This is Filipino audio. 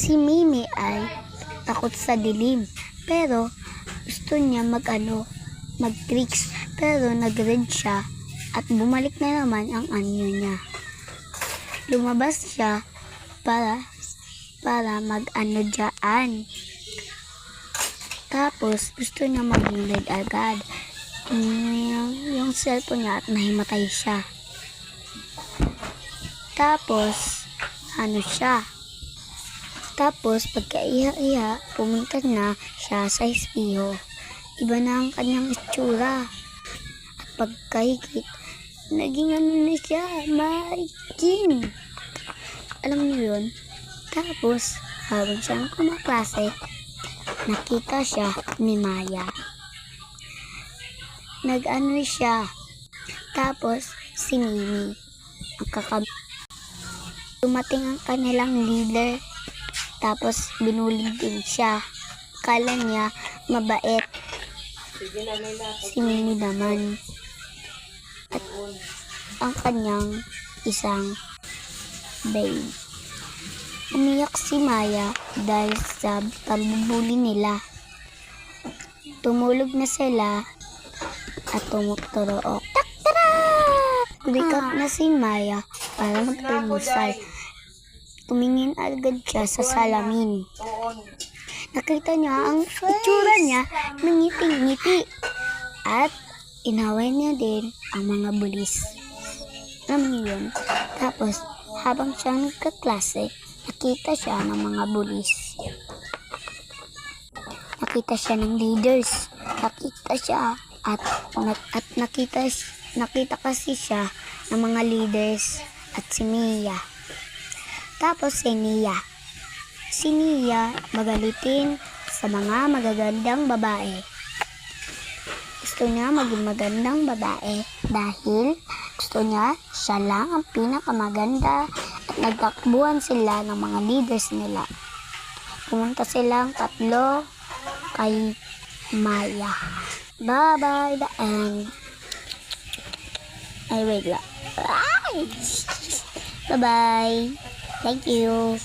Si Mimi ay takot sa dilim, pero gusto niya mag-tricks, pero nag-red siya at bumalik na naman ang anyo niya. Lumabas siya para mag-ano dyan. Tapos gusto niya maging red agad. Yung cellphone niya at nahimatay siya. Tapos pagkaiha-iha, pumunta na siya sa espeho. Iba na ang kanyang itsura. At pagkahigit, naging na siya, maitim. Alam niyo yun? Tapos, habang siyang kumaklase, nakita siya ni Maya. Nag-ano siya. Tapos, si Mimi, dumating ang kanilang leader. Tapos, binulig din siya. Kala niya, mabait. Si Mimi naman. At ang kanyang isang babe. Umiyak si Maya dahil sa pambubuli nila. Tumulog na sila at tumuturook. Taktara! Wake na si Maya para mag-almusal. Tumingin agad siya sa salamin. Nakita niya ang itsura niya ng ngiti-ngiti. At inaway niya din ang mga bulis. Alam niyo yun? Tapos, habang siya nagkaklase, nakita siya ng mga bulis. Nakita siya ng leaders. Nakita kasi siya ng mga leaders at si Mia. Tapos si Nia magalitin sa mga magagandang babae. Gusto niya maging magandang babae dahil gusto niya siya lang ang pinakamaganda at nagtakbuhan sila ng mga leaders nila. Pumunta silang tatlo kay Maya. Bye-bye, the end. Ay, wait lang. Bye-bye. Thank you.